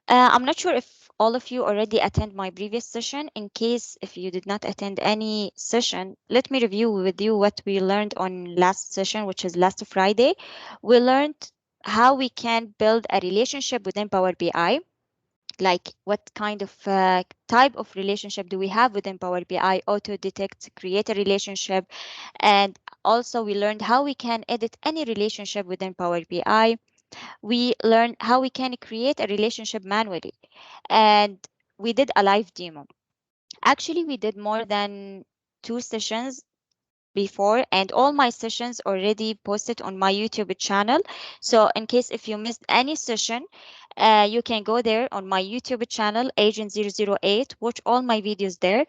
I'm not sure if all of you already attend my previous session. In case if you did not attend any session, let me review with you what we learned on last session, which is last Friday. We learned how we can build a relationship within Power BI, like what kind of type of relationship do we have within Power BI, auto detect, create a relationship, and also we learned how we can edit any relationship within Power BI. We learned how we can create a relationship manually, and we did a live demo. Actually, we did more than 2 sessions before, and all my sessions already posted on my YouTube channel. So in case if you missed any session, you can go there on my YouTube channel, Agent008, watch all my videos there.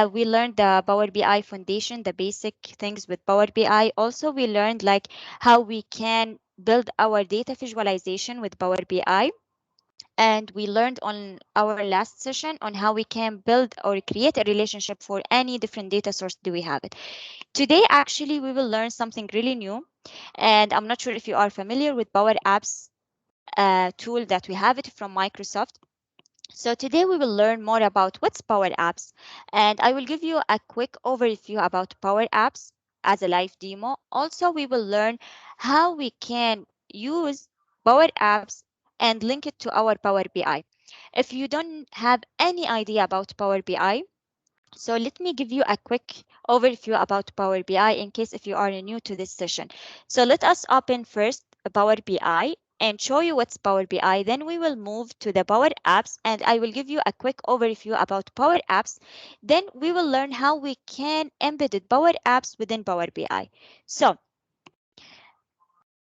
We learned the Power BI foundation, the basic things with Power BI. Also, we learned like how we can build our data visualization with Power BI, and we learned on our last session on how we can build or create a relationship for any different data source do we have it. Today, actually, we will learn something really new, and I'm not sure if you are familiar with Power Apps tool that we have it from Microsoft. So today we will learn more about what's Power Apps, and I will give you a quick overview about Power Apps as a live demo. Also, we will learn how we can use Power Apps and link it to our Power BI. If you don't have any idea about Power BI, so let me give you a quick overview about Power BI in case if you are new to this session. So let us open first Power BI and show you what's Power BI. Then we will move to the Power Apps and I will give you a quick overview about Power Apps. Then we will learn how we can embed Power Apps within Power BI. So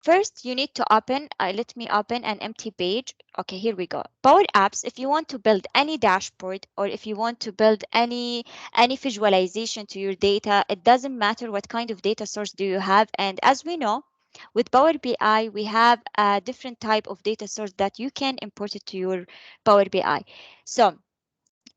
first, you need to open, let me open an empty page. Okay, here we go. Power Apps, if you want to build any dashboard or if you want to build any visualization to your data, it doesn't matter what kind of data source do you have. And as we know, with Power BI, we have a different type of data source that you can import it to your Power BI. So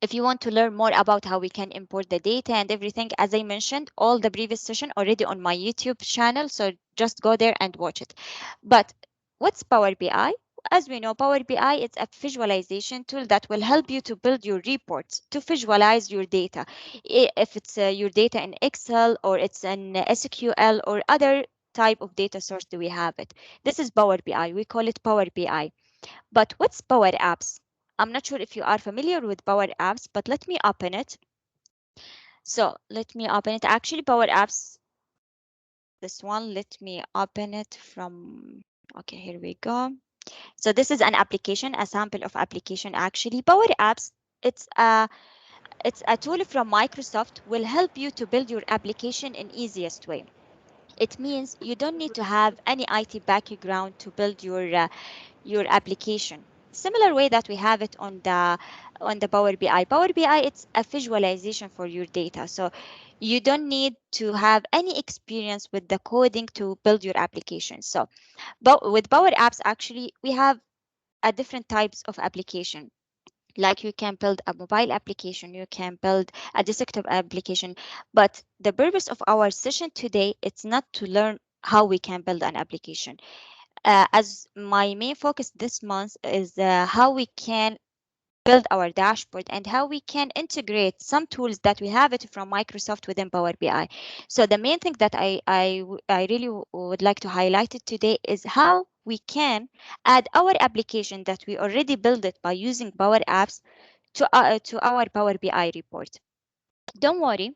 if you want to learn more about how we can import the data and everything, as I mentioned, all the previous session already on my YouTube channel, so just go there and watch it. But what's Power BI? As we know, Power BI is a visualization tool that will help you to build your reports, to visualize your data. If it's your data in Excel or it's in SQL or other type of data source do we have it. This is Power BI. We call it Power BI. But what's Power Apps? I'm not sure if you are familiar with Power Apps, but let me open it. So let me open it. Actually, Power Apps, this one, let me open it from, okay, here we go. So this is an application, a sample of application actually. Power Apps, it's a it's a tool from Microsoft will help you to build your application in easiest way. It means you don't need to have any IT background to build your application. Similar way that we have it on the Power BI. Power BI it's a visualization for your data. So you don't need to have any experience with the coding to build your application. So but with Power Apps actually we have a different types of application. Like you can build a mobile application, you can build a desktop application. But the purpose of our session today, it's not to learn how we can build an application. As my main focus this month is how we can build our dashboard and how we can integrate some tools that we have it from Microsoft within Power BI. So the main thing that I really would like to highlight it today is how we can add our application that we already built it by using Power Apps to our Power BI report. Don't worry,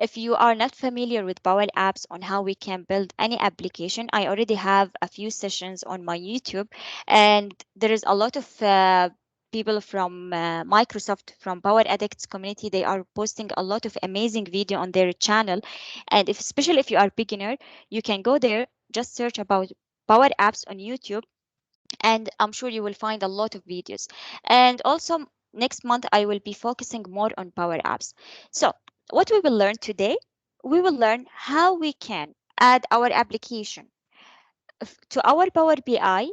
if you are not familiar with Power Apps on how we can build any application, I already have a few sessions on my YouTube, and there is a lot of people from Microsoft, from Power Addicts community. They are posting a lot of amazing video on their channel, and if especially if you are beginner, you can go there, just search about Power Apps on YouTube, and I'm sure you will find a lot of videos. And also next month I will be focusing more on Power Apps. So what we will learn today, we will learn how we can add our application to our Power BI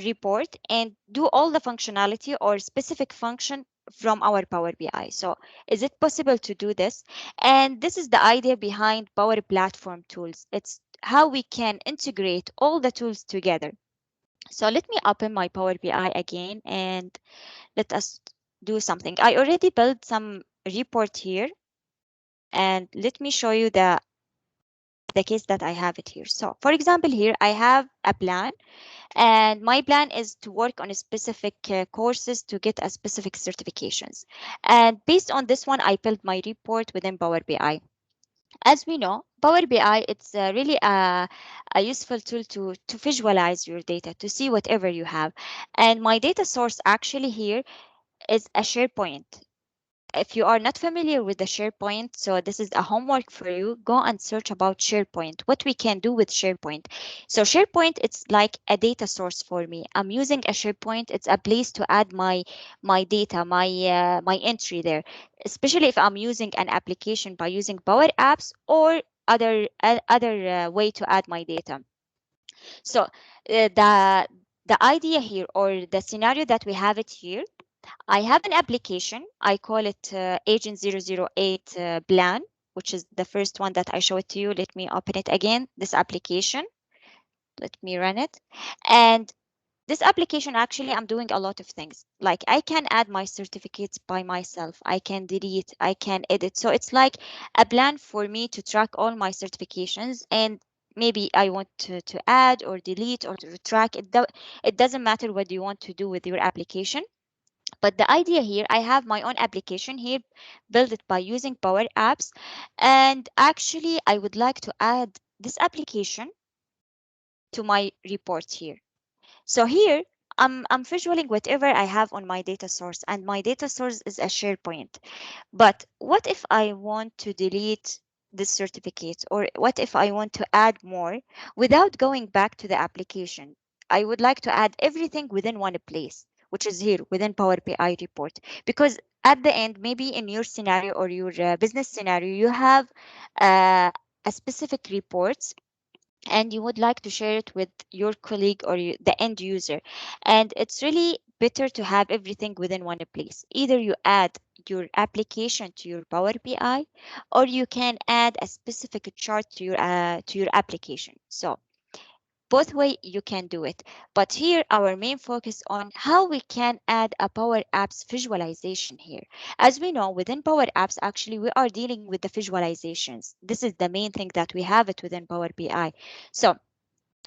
report and do all the functionality or specific function from our Power BI. So is it possible to do this? And this is the idea behind Power Platform tools. It's how we can integrate all the tools together. So let me open my Power BI again and let us do something. I already built some report here, and let me show you the case that I have it here. So for example, here I have a plan, and my plan is to work on a specific courses to get a specific certifications. And based on this one, I built my report within Power BI. As we know, Power BI, it's really a useful tool to visualize your data, to see whatever you have. And my data source actually here is a SharePoint. If you are not familiar with the SharePoint, so this is a homework for you. Go and search about SharePoint, what we can do with SharePoint. So SharePoint, it's like a data source for me. I'm using a SharePoint. It's a place to add my data, my entry there, especially if I'm using an application by using Power Apps or other way to add my data. So the idea here, or the scenario that we have it here, I have an application. I call it Agent 008 Plan, which is the first one that I show it to you. Let me open it again. This application. Let me run it. And this application, actually, I'm doing a lot of things. Like I can add my certificates by myself. I can delete. I can edit. So it's like a plan for me to track all my certifications, and maybe I want to add or delete or to track. It doesn't matter what you want to do with your application. But the idea here, I have my own application here, build it by using Power Apps. And actually, I would like to add this application to my report here. So here, I'm visualing whatever I have on my data source, and my data source is a SharePoint. But what if I want to delete this certificate, or what if I want to add more without going back to the application? I would like to add everything within one place, which is here within Power BI report. Because at the end, maybe in your scenario or your business scenario, you have uh, a specific report and you would like to share it with your colleague or the end user. And it's really better to have everything within one place. Either you add your application to your Power BI, or you can add a specific chart to your application. So both way you can do it. But here our main focus on how we can add a Power Apps visualization here. As we know, within Power Apps, actually we are dealing with the visualizations. This is the main thing that we have it within Power BI. So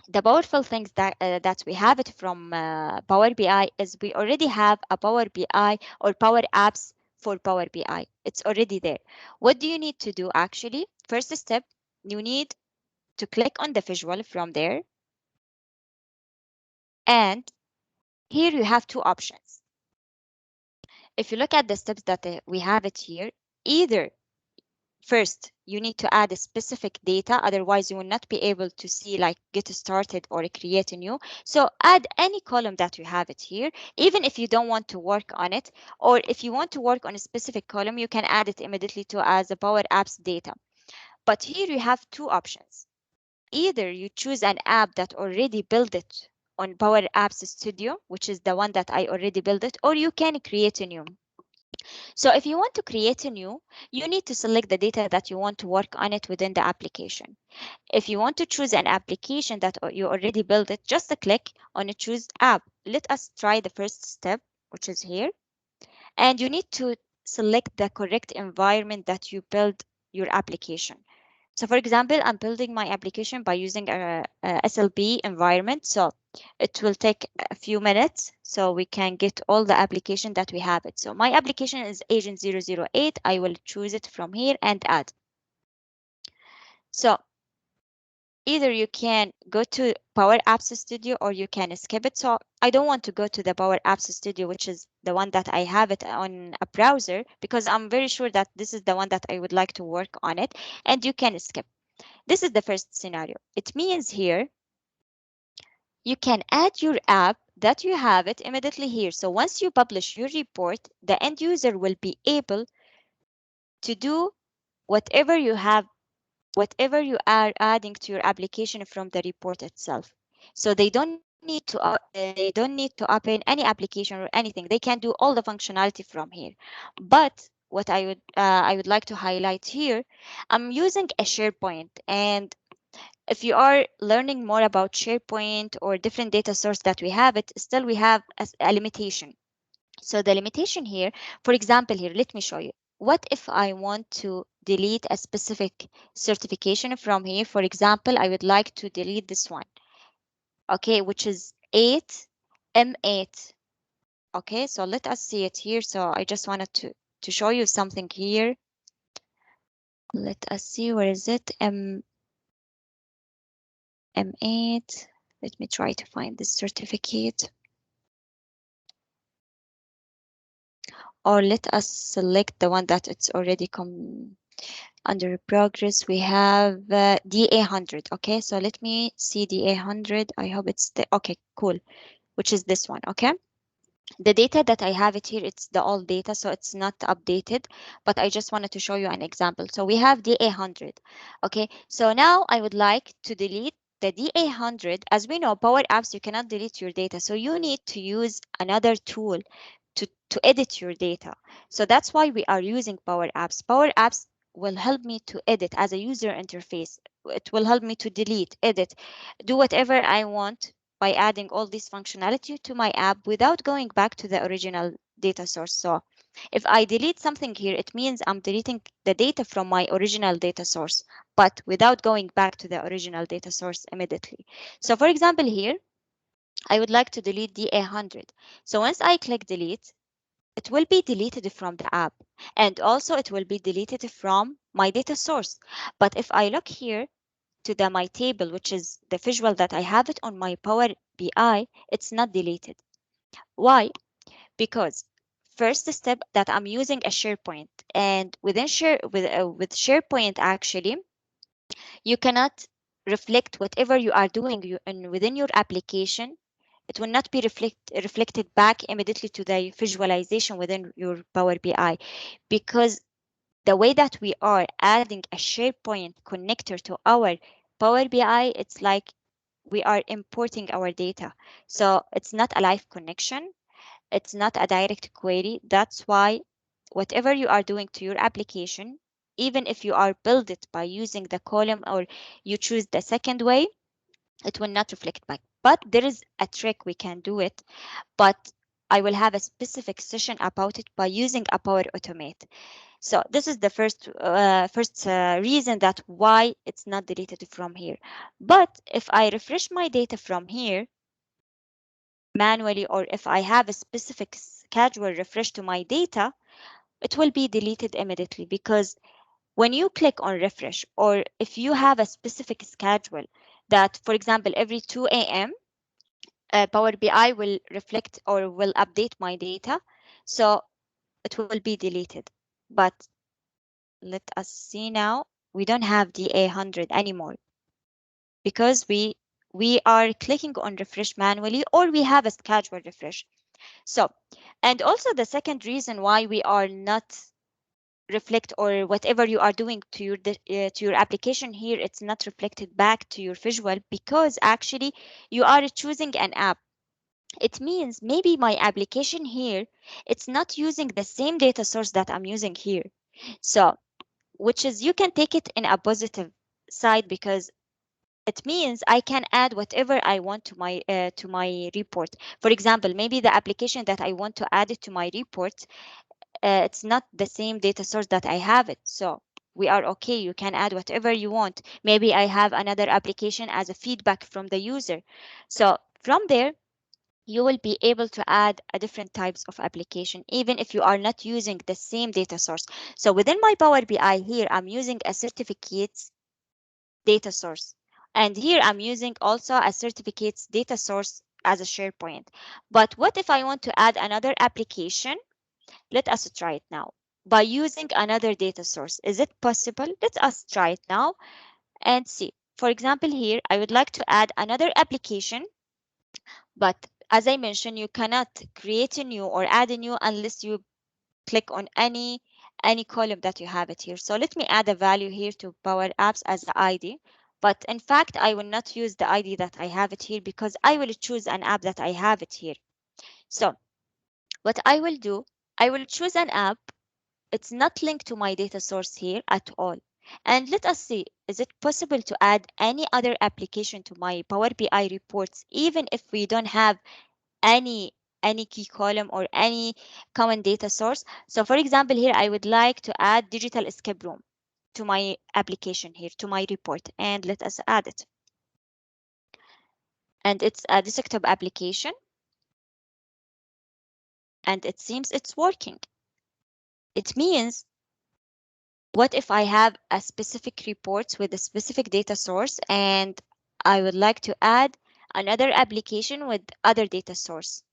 the powerful things that we have it from Power BI is we already have a Power BI or Power Apps for Power BI. It's already there. What do you need to do actually? First step, you need to click on the visual from there, and here you have two options. If you look at the steps that we have it here, either first, you need to add a specific data, otherwise you will not be able to see like get started or create a new. So add any column that you have it here, even if you don't want to work on it, or if you want to work on a specific column, you can add it immediately to as a Power Apps data. But here you have two options. Either you choose an app that already built it on Power Apps Studio, which is the one that I already built it, or you can create a new. So if you want to create a new, you need to select the data that you want to work on it within the application. If you want to choose an application that you already built it, just click on choose app. Let us try the first step, which is here. And you need to select the correct environment that you build your application. So for example, I'm building my application by using a SLB environment. So it will take a few minutes so we can get all the application that we have it. So my application is Agent 008. I will choose it from here and add. So either you can go to Power Apps Studio or you can skip it. So I don't want to go to the Power Apps Studio, which is the one that I have it on a browser, because I'm very sure that this is the one that I would like to work on it, and you can skip. This is the first scenario. It means here you can add your app that you have it immediately here. So once you publish your report, the end user will be able to do whatever you have, whatever you are adding to your application from the report itself. So they don't need to open any application or anything. They can do all the functionality from here. But what I would like to highlight here, I'm using a SharePoint, and If you are learning more about SharePoint or different data source that we have, it still we have a limitation. So the limitation here, for example, here, let me show you. What if I want to delete a specific certification from here? For example, I would like to delete this one, okay, which is 8M8. Okay, so let us see it here. So I just wanted to show you something here. Let us see, where is it? M8. Let me try to find this certificate. Or let us select the one that it's already come under progress. We have DA100. Okay, so let me see DA100. I hope it's the, okay, cool, which is this one. Okay, the data that I have it here, it's the old data, so it's not updated, but I just wanted to show you an example. So we have DA100. Okay, so now I would like to delete the DA100. As we know, Power Apps, you cannot delete your data, so you need to use another tool to edit your data. So that's why we are using Power Apps. Power Apps will help me to edit as a user interface. It will help me to delete, edit, do whatever I want by adding all this functionality to my app without going back to the original data source. So if I delete something here, it means I'm deleting the data from my original data source, but without going back to the original data source immediately. So for example, here, I would like to delete DA100. So once I click delete, it will be deleted from the app, and also it will be deleted from my data source. But if I look here to the my table, which is the visual that I have it on my Power BI, it's not deleted. Why? Because first step that I'm using a SharePoint, and with SharePoint actually, you cannot reflect whatever you are doing within your application. It will not be reflected back immediately to the visualization within your Power BI, because the way that we are adding a SharePoint connector to our Power BI, it's like we are importing our data. So it's not a live connection. It's not a direct query. That's why whatever you are doing to your application, even if you are build it by using the column or you choose the second way, it will not reflect back. But there is a trick we can do it, but I will have a specific session about it by using a Power Automate. So this is the first reason that why it's not deleted from here. But if I refresh my data from here manually, or if I have a specific schedule refresh to my data, it will be deleted immediately, because when you click on refresh, or if you have a specific schedule that, for example, every 2 a.m., Power BI will reflect or will update my data, so it will be deleted. But let us see now, we don't have the 100 anymore, because we are clicking on refresh manually, or we have a scheduled refresh. So, and also the second reason why we are not reflect, or whatever you are doing to your application here, it's not reflected back to your visual, because actually you are choosing an app. It means maybe my application here, it's not using the same data source that I'm using here. So which is, you can take it in a positive side, because it means I can add whatever I want to my report. For example, maybe the application that I want to add it to my report, it's not the same data source that I have it. So we are okay. You can add whatever you want. Maybe I have another application as a feedback from the user. So from there, you will be able to add a different types of application, even if you are not using the same data source. So within my Power BI here, I'm using a certificates data source. And here I'm using also a certificates data source as a SharePoint. But what if I want to add another application? Let us try it now. By using another data source, is it possible? Let us try it now and see. For example, here, I would like to add another application, but as I mentioned, you cannot create a new or add a new unless you click on any column that you have it here. So let me add a value here to Power Apps as the ID. But in fact, I will not use the ID that I have it here, because I will choose an app that I have it here. So what I will do, I will choose an app. It's not linked to my data source here at all. And let us see, is it possible to add any other application to my Power BI reports, even if we don't have any any key column or any common data source? So for example, here I would like to add digital escape room to my application here, to my report, and let us add it. And it's a desktop application, and it seems it's working. It means, what if I have a specific report with a specific data source and I would like to add another application with other data source?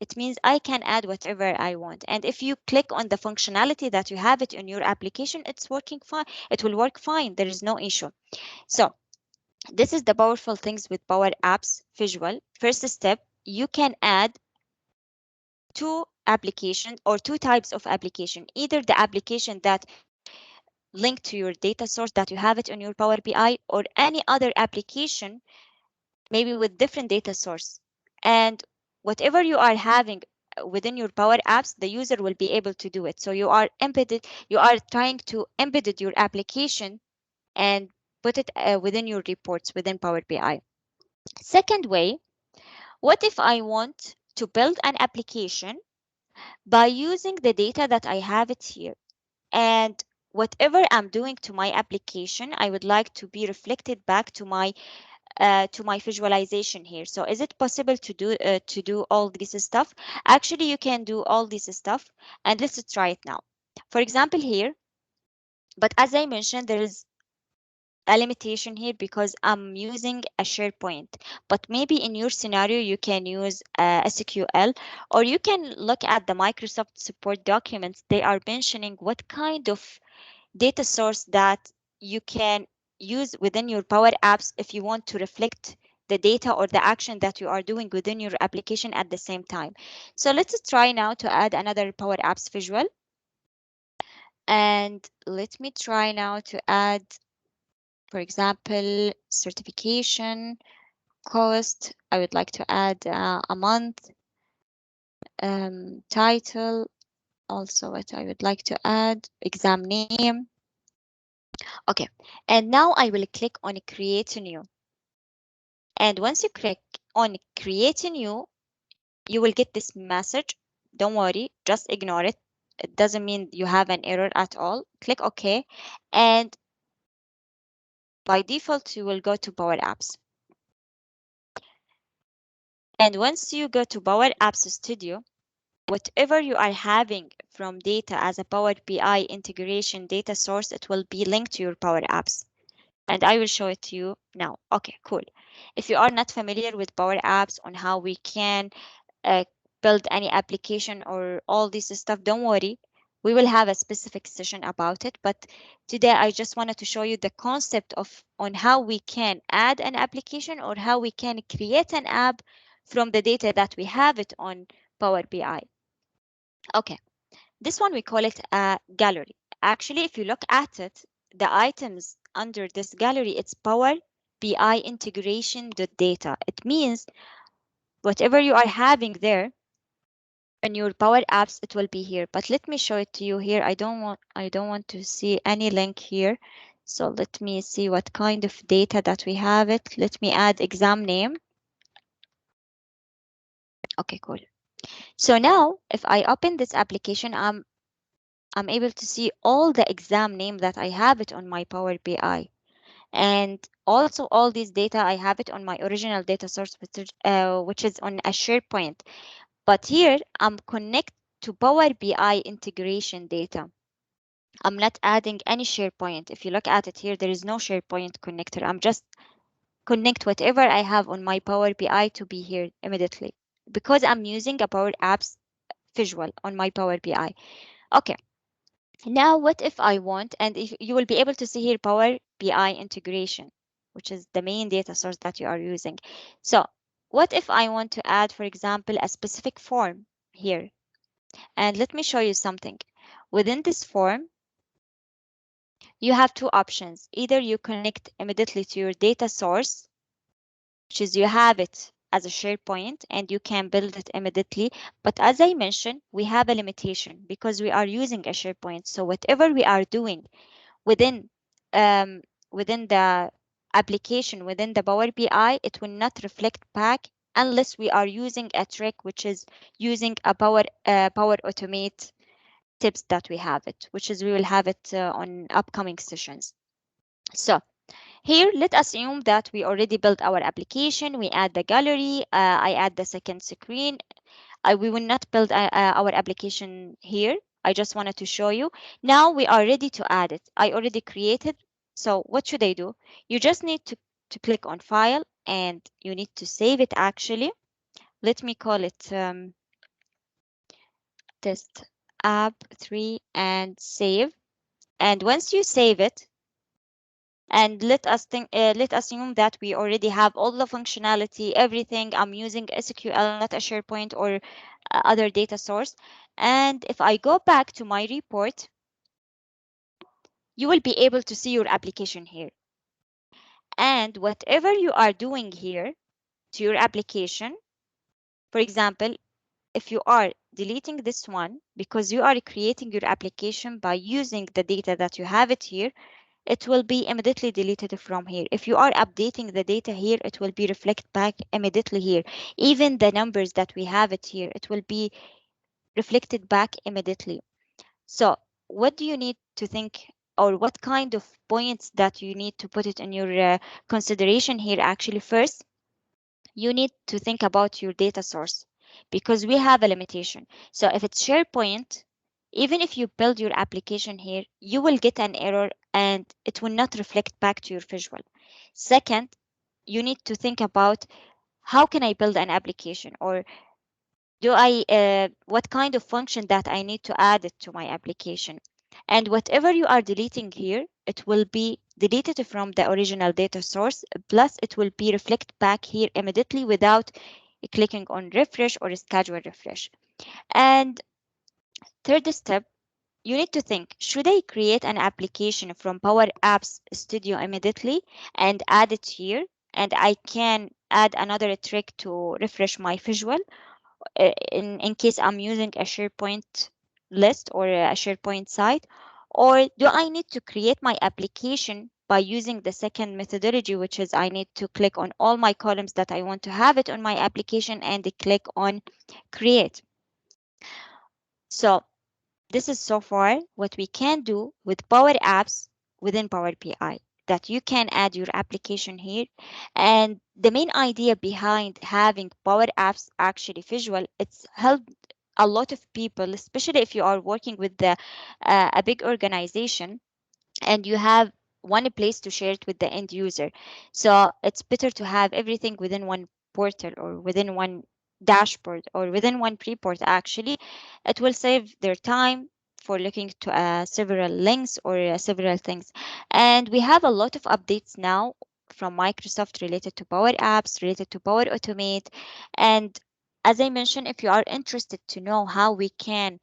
It means I can add whatever I want. And if you click on the functionality that you have it in your application, it's working fine. It will work fine. There is no issue. So this is the powerful things with Power Apps Visual. First step, you can add two applications or two types of application, either the application that link to your data source that you have it on your Power BI, or any other application maybe with different data source. And whatever you are having within your Power Apps, the user will be able to do it. So you are trying to embed your application and put it within your reports within Power BI. Second way, what if I want to build an application by using the data that I have it here? And whatever I'm doing to my application, I would like to be reflected back to my visualization here. So is it possible to do all this stuff? Actually, you can do all this stuff, and let's try it now. For example, here, but as I mentioned, there is a limitation here because I'm using a SharePoint. But maybe in your scenario, you can use SQL, or you can look at the Microsoft support documents. They are mentioning what kind of data source that you can use within your Power Apps if you want to reflect the data or the action that you are doing within your application at the same time. So let's try now to add another Power Apps visual. And let me try now to add, for example, certification cost. I would like to add a month, title, also what I would like to add, exam name. Okay, and now I will click on create new. And once you click on create new, you will get this message. Don't worry, just ignore it. It doesn't mean you have an error at all. Click OK. And by default, you will go to Power Apps. And once you go to Power Apps Studio, whatever you are having from data as a Power BI integration data source, it will be linked to your Power Apps. And I will show it to you now. Okay, cool. If you are not familiar with Power Apps on how we can uh, build any application or all this stuff, don't worry. We will have a specific session about it. But today I just wanted to show you the concept of on how we can add an application or how we can create an app from the data that we have it on Power BI. Okay, this one we call it a gallery. Actually, if you look at it, the items under this gallery, it's Power BI integration data. It means whatever you are having there in your Power Apps, it will be here. But let me show it to you here. I don't want to see any link here. So let me see what kind of data that we have it. Let me add exam name. Okay, cool. So now if I open this application, I'm able to see all the exam name that I have it on my Power BI. And also all this data, I have it on my original data source, which is on a SharePoint. But here I'm connect to Power BI integration data. I'm not adding any SharePoint. If you look at it here, there is no SharePoint connector. I'm just connect whatever I have on my Power BI to be here immediately because I'm using a Power Apps visual on my Power BI. Okay. Now, what if I want, and if you will be able to see here Power BI integration, which is the main data source that you are using. So what if I want to add, for example, a specific form here? And let me show you something. Within this form, you have two options. Either you connect immediately to your data source, which is you have it as a SharePoint and you can build it immediately. But as I mentioned, we have a limitation because we are using a SharePoint. So whatever we are doing within within the application within the Power BI, it will not reflect back unless we are using a trick, which is using a Power Automate tips that we have it, which is we will have it on upcoming sessions. So here, let us assume that we already built our application. We add the gallery. I add the second screen. We will not build our application here. I just wanted to show you. Now we are ready to add it. I already created. So what should I do? You just need to click on File and you need to save it actually. Let me call it Test App 3 and save. And once you save it, and let us assume that we already have all the functionality, everything. I'm using SQL, not a SharePoint or other data source. And if I go back to my report, you will be able to see your application here. And whatever you are doing here to your application, for example, if you are deleting this one because you are creating your application by using the data that you have it here, it will be immediately deleted from here. If you are updating the data here, it will be reflect back immediately here. Even the numbers that we have it here, it will be reflected back immediately. So what do you need to think, or what kind of points that you need to put it in your consideration here? Actually, first, you need to think about your data source because we have a limitation. So if it's SharePoint, even if you build your application here, you will get an error and it will not reflect back to your visual. Second, you need to think about how can I build an application, or what kind of function that I need to add it to my application. And whatever you are deleting here, it will be deleted from the original data source, plus it will be reflect back here immediately without clicking on refresh or schedule refresh. And third step, you need to think, should I create an application from Power Apps Studio immediately and add it here? And I can add another trick to refresh my visual in case I'm using a SharePoint list or a SharePoint site? Or do I need to create my application by using the second methodology, which is I need to click on all my columns that I want to have it on my application and click on create? So this is so far what we can do with Power Apps within Power BI, that you can add your application here. And the main idea behind having Power Apps actually visual, it's helped a lot of people, especially if you are working with a big organization and you have one place to share it with the end user. So it's better to have everything within one portal or within one dashboard or within one report actually. It will save their time for looking to several links or several things. And we have a lot of updates now from Microsoft related to Power Apps, related to Power Automate. And as I mentioned, if you are interested to know how we can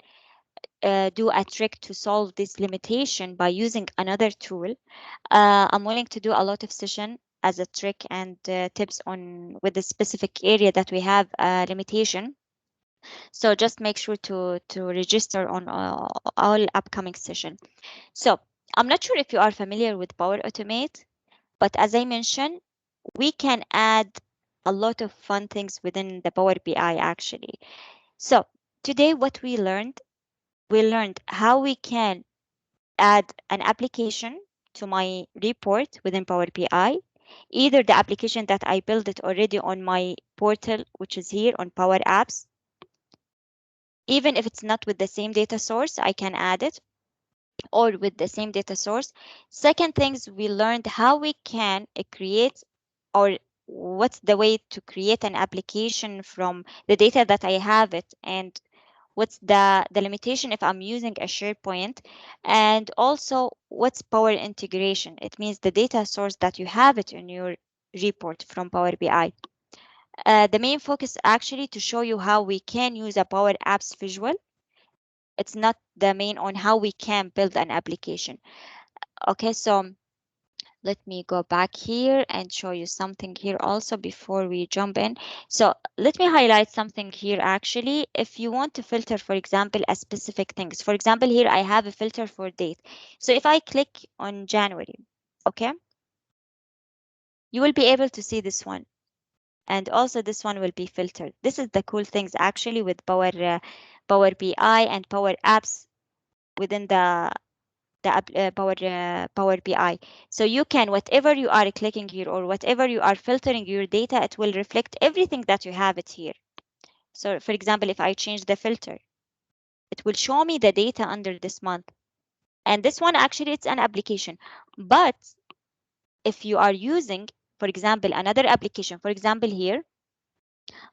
do a trick to solve this limitation by using another tool, I'm willing to do a lot of session as a trick and tips on with the specific area that we have a limitation. So just make sure to register on all upcoming session. So I'm not sure if you are familiar with Power Automate, but as I mentioned, we can add a lot of fun things within the Power BI actually. So today what we learned how we can add an application to my report within Power BI, either the application that I built it already on my portal, which is here on Power Apps. Even if it's not with the same data source, I can add it, or with the same data source. Second things, we learned how we can create, or what's the way to create an application from the data that I have it, and what's the limitation if I'm using a SharePoint, and also what's Power Integration. It means the data source that you have it in your report from Power BI. The main focus actually to show you how we can use a Power Apps visual. It's not the main on how we can build an application. Okay, so let me go back here and show you something here also before we jump in. So let me highlight something here actually. If you want to filter, for example, a specific things, for example, here I have a filter for date. So if I click on January, Okay, you will be able to see this one, and also this one will be filtered. This is the cool things actually with Power BI and Power Apps within Power BI. So you can, whatever you are clicking here or whatever you are filtering your data, it will reflect everything that you have it here. So for example, if I change the filter, it will show me the data under this month. And this one actually it's an application. But if you are using, for example, another application, for example here,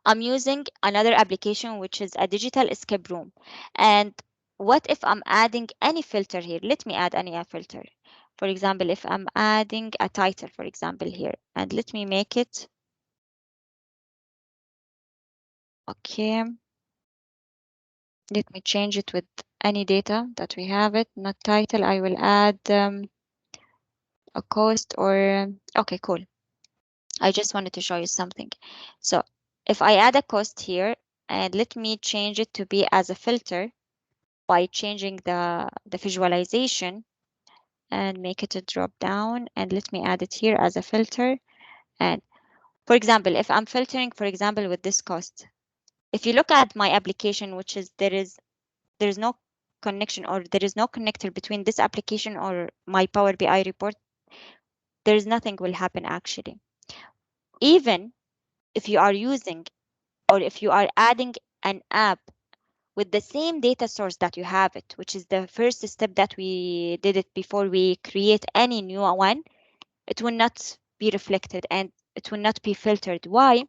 I'm using another application which is a digital escape room. And what if I'm adding any filter here? Let me add any filter. For example, if I'm adding a title, for example, here, and let me make it, okay, let me change it with any data that we have it, not title. I will add a cost or, okay, cool. I just wanted to show you something. So if I add a cost here, and let me change it to be as a filter by changing the visualization and make it a drop down, and let me add it here as a filter. And for example, if I'm filtering, for example, with this cost, if you look at my application, which is there is no connection or there is no connector between this application or my Power BI report, there is nothing will happen actually. Even if you are using or if you are adding an app with the same data source that you have it, which is the first step that we did it before we create any new one, it will not be reflected and it will not be filtered. Why?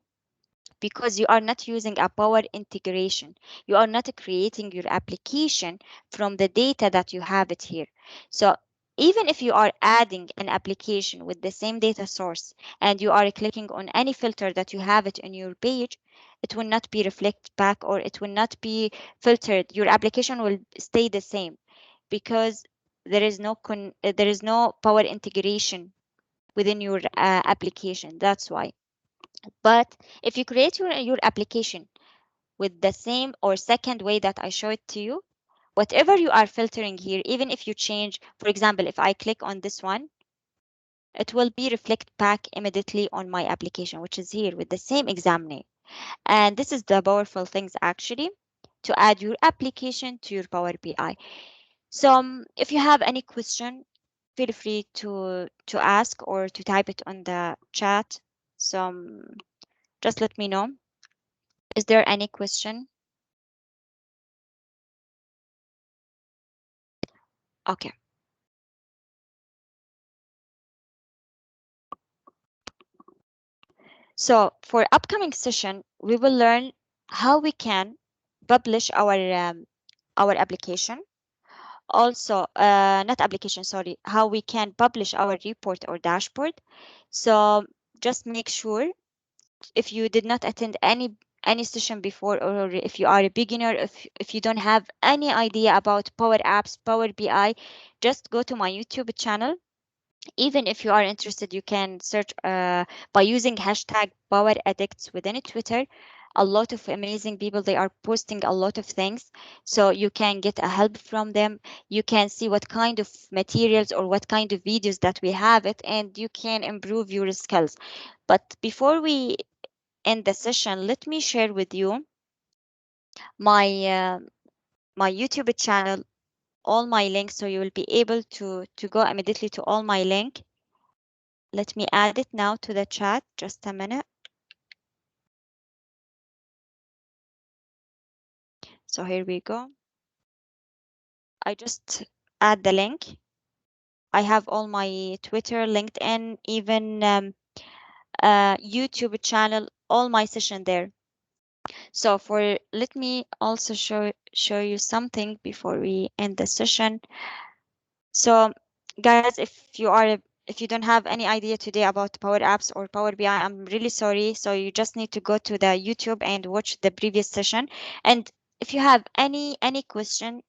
Because you are not using a power integration. You are not creating your application from the data that you have it here. So even if you are adding an application with the same data source and you are clicking on any filter that you have it in your page, it will not be reflected back or it will not be filtered. Your application will stay the same because there is no power integration within your application. That's why. But if you create your application with the same or second way that I showed to you, whatever you are filtering here, even if you change, for example, if I click on this one, it will be reflect back immediately on my application, which is here with the same exam name. And this is the powerful things actually to add your application to your Power BI. So if you have any question, feel free to ask or to type it on the chat. So just let me know. Is there any question? Okay. So for upcoming session, we will learn how we can publish our application. Also, not application, sorry, how we can publish our report or dashboard. So just make sure if you did not attend any session before or if you are a beginner, if you don't have any idea about Power Apps, Power BI, just go to my YouTube channel. Even if you are interested, you can search by using hashtag power addicts within Twitter. A lot of amazing people, they are posting a lot of things, so you can get a help from them. You can see what kind of materials or what kind of videos that we have it, and you can improve your skills. But before we end the session, let me share with you my my YouTube channel, all my links, so you will be able to go immediately to all my link. Let me add it now to the chat. Just a minute. So here we go. I just add the link. I have all my Twitter, LinkedIn, even YouTube channel, all my session there. So for let me also show you something before we end the session. So guys, if you don't have any idea today about Power Apps or Power BI, I'm really sorry. So you just need to go to the YouTube and watch the previous session. And if you have any question,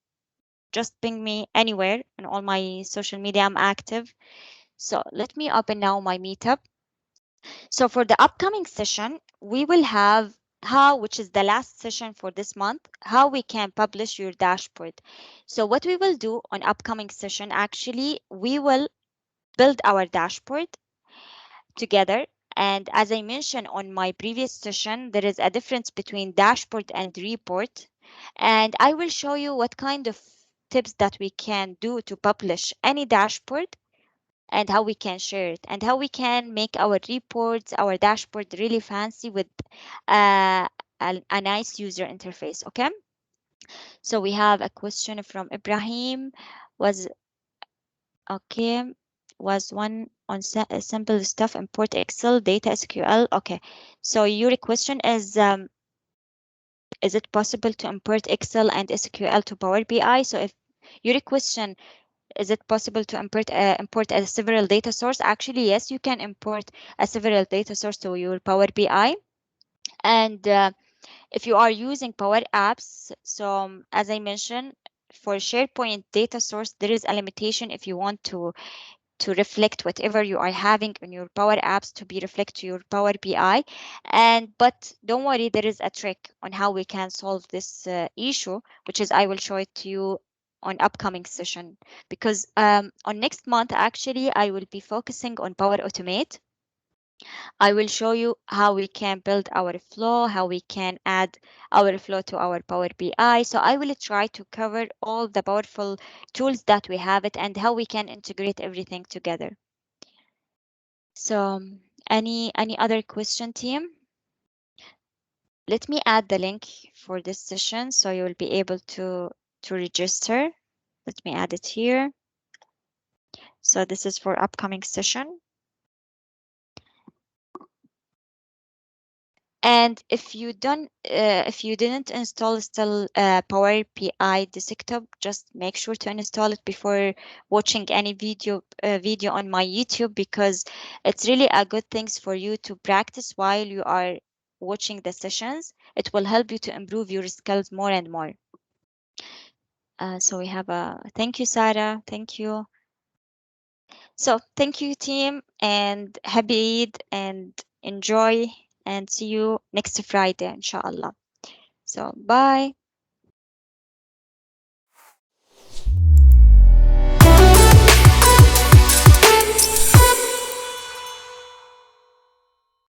just ping me anywhere on all my social media. I'm active. So let me open now my meetup. So for the upcoming session, we will have how, which is the last session for this month, how we can publish your dashboard. So what we will do on upcoming session, actually, we will build our dashboard together. And as I mentioned on my previous session, there is a difference between dashboard and report. And I will show you what kind of tips that we can do to publish any dashboard, and how we can share it, and how we can make our reports, our dashboard really fancy with uh, a nice user interface. Okay. So we have a question from Ibrahim. Was Okay, was one on simple stuff, import Excel, data SQL. Okay, so your question is it possible to import Excel and SQL to Power BI? So if your question, is it possible to import a several data source? Actually, yes, you can import a several data source to your Power BI. And if you are using Power Apps, so as I mentioned, for SharePoint data source, there is a limitation if you want to reflect whatever you are having in your Power Apps to be reflect to your Power BI. And but don't worry, there is a trick on how we can solve this issue, which is I will show it to you on upcoming session. Because on next month, actually, I will be focusing on Power Automate. I will show you how we can build our flow, how we can add our flow to our Power BI. So I will try to cover all the powerful tools that we have it, and how we can integrate everything together. So any other question, team? Let me add the link for this session so you will be able to register. Let me add it here. So this is for upcoming session. And if you didn't install still Power BI desktop, just make sure to install it before watching any video on my YouTube, because it's really a good things for you to practice while you are watching the sessions. It will help you to improve your skills more and more. So we have a thank you, Sarah. Thank you. So thank you, team, and happy Eid, and enjoy, and see you next Friday, inshallah. So bye.